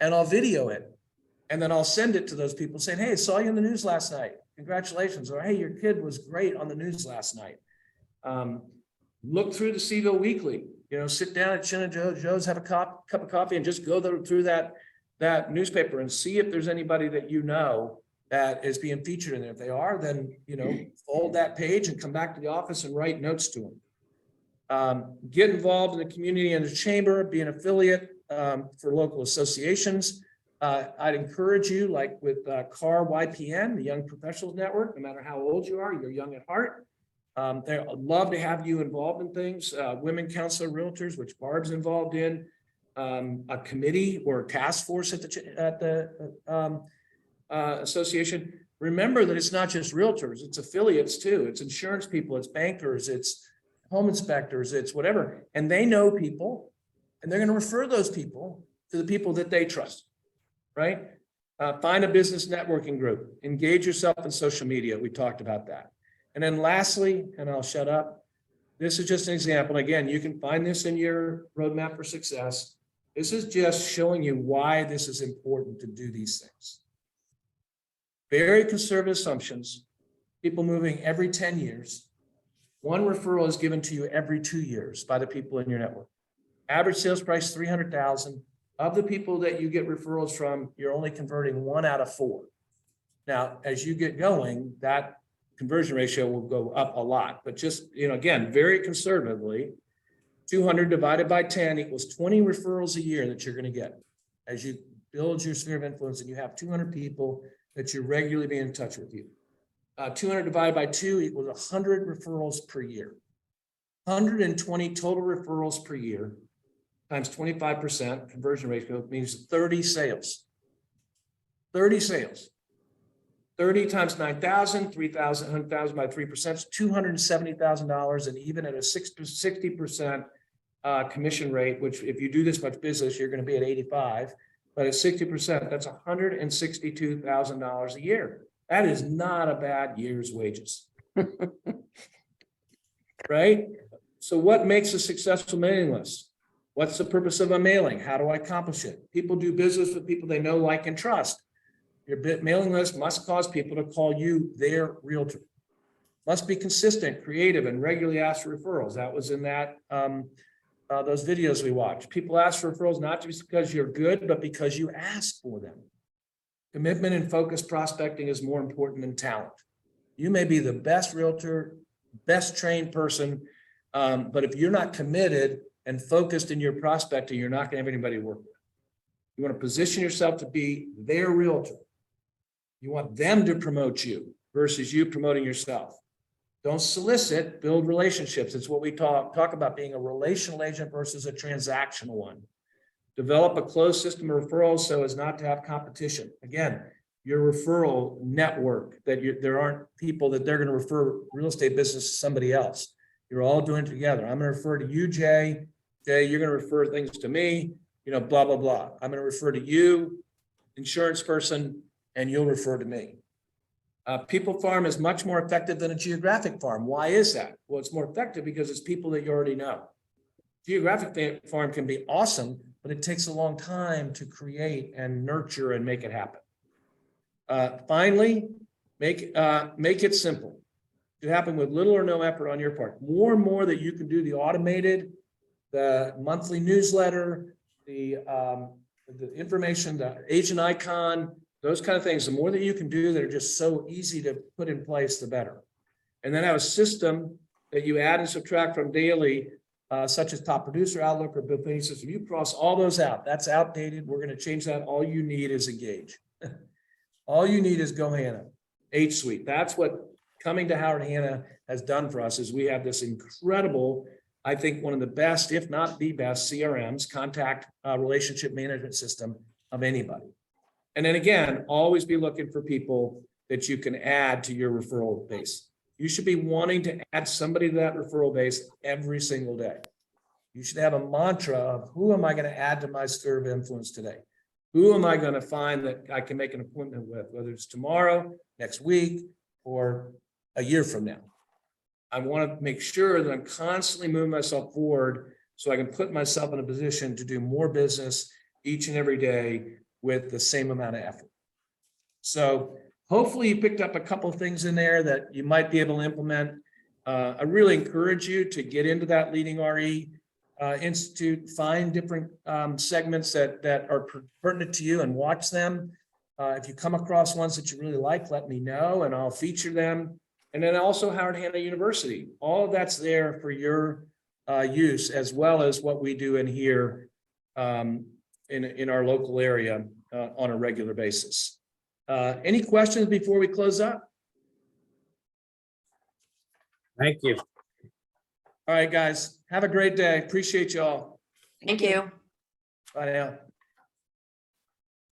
and I'll video it. And then I'll send it to those people saying, hey, I saw you in the news last night. Congratulations. Or, hey, your kid was great on the news last night. Look through the Seville Weekly, sit down at Chin and Joe's, have a cup of coffee and just go through that newspaper and see if there's anybody that you know that is being featured in there. If they are, then, fold that page and come back to the office and write notes to them. Get involved in the community and the chamber, be an affiliate for local associations. I'd encourage you, like with CAR YPN, the Young Professionals Network, no matter how old you are, you're young at heart. They'd love to have you involved in things. Women Counselor Realtors, which Barb's involved in, a committee or task force at the association. Remember that it's not just realtors, it's affiliates too. It's insurance people, it's bankers, it's home inspectors, it's whatever. And they know people, and they're going to refer those people to the people that they trust. Right? Find a business networking group, engage yourself in social media. We talked about that. And then lastly, and I'll shut up, this is just an example. Again, you can find this in your roadmap for success. This is just showing you why this is important to do these things. Very conservative assumptions, people moving every 10 years. 1 referral is given to you every 2 years by the people in your network. Average sales price, $300,000. Of the people that you get referrals from, you're only converting 1 out of 4. Now, as you get going, that conversion ratio will go up a lot, but just, again, very conservatively, 200 divided by 10 equals 20 referrals a year that you're going to get. As you build your sphere of influence and you have 200 people that you're regularly being in touch with you. 200 divided by 2 equals 100 referrals per year. 120 total referrals per year times 25% conversion ratio means 30 sales. 30 sales. 30 times 9,000, 3,000, 100,000 by 3% is $270,000. And even at a 60% commission rate, which if you do this much business, you're going to be at 85, but at 60%, that's $162,000 a year. That is not a bad year's wages. Right? So what makes a successful mailing list? What's the purpose of a mailing? How do I accomplish it? People do business with people they know, like, and trust. Your mailing list must cause people to call you their realtor. Must be consistent, creative, and regularly ask for referrals. That was in that those videos we watched. People ask for referrals not just because you're good, but because you ask for them. Commitment and focused prospecting is more important than talent. You may be the best realtor, best trained person, but if you're not committed and focused in your prospecting, you're not going to have anybody to work with. You want to position yourself to be their realtor. You want them to promote you versus you promoting yourself. Don't solicit, build relationships. It's what we talk about, being a relational agent versus a transactional one. Develop a closed system of referrals so as not to have competition. Again, your referral network, that there aren't people that they're going to refer real estate business to somebody else. You're all doing it together. I'm going to refer to you, Jay. Jay, you're going to refer things to me, blah, blah, blah. I'm going to refer to you, insurance person, and you'll refer to me. People farm is much more effective than a geographic farm. Why is that? Well, it's more effective because it's people that you already know. Geographic farm can be awesome, but it takes a long time to create and nurture and make it happen. Finally, make it simple. It happen with little or no effort on your part. More and more that you can do the automated, the monthly newsletter, the information, the agent icon, those kind of things. The more that you can do that are just so easy to put in place, the better. And then have a system that you add and subtract from daily, such as Top Producer, Outlook, or Bill Payne system. You cross all those out. That's outdated. We're going to change that. All you need is Engage. All you need is GoHanna, HSuite. That's what coming to Howard Hanna has done for us. Is we have this incredible, I think one of the best, if not the best, CRMs, contact relationship management system of anybody. And then again, always be looking for people that you can add to your referral base. You should be wanting to add somebody to that referral base every single day. You should have a mantra of, who am I going to add to my sphere of influence today? Who am I going to find that I can make an appointment with, whether it's tomorrow, next week, or a year from now? I want to make sure that I'm constantly moving myself forward so I can put myself in a position to do more business each and every day with the same amount of effort. So hopefully you picked up a couple of things in there that you might be able to implement. I really encourage you to get into that Leading RE Institute, find different segments that are pertinent to you and watch them. If you come across ones that you really like, let me know and I'll feature them. And then also Howard Hanna University. All of that's there for your use, as well as what we do in here in our local area on a regular basis. Any questions before we close up? Thank you. All right, guys, have a great day. Appreciate y'all. Thank you. Bye now.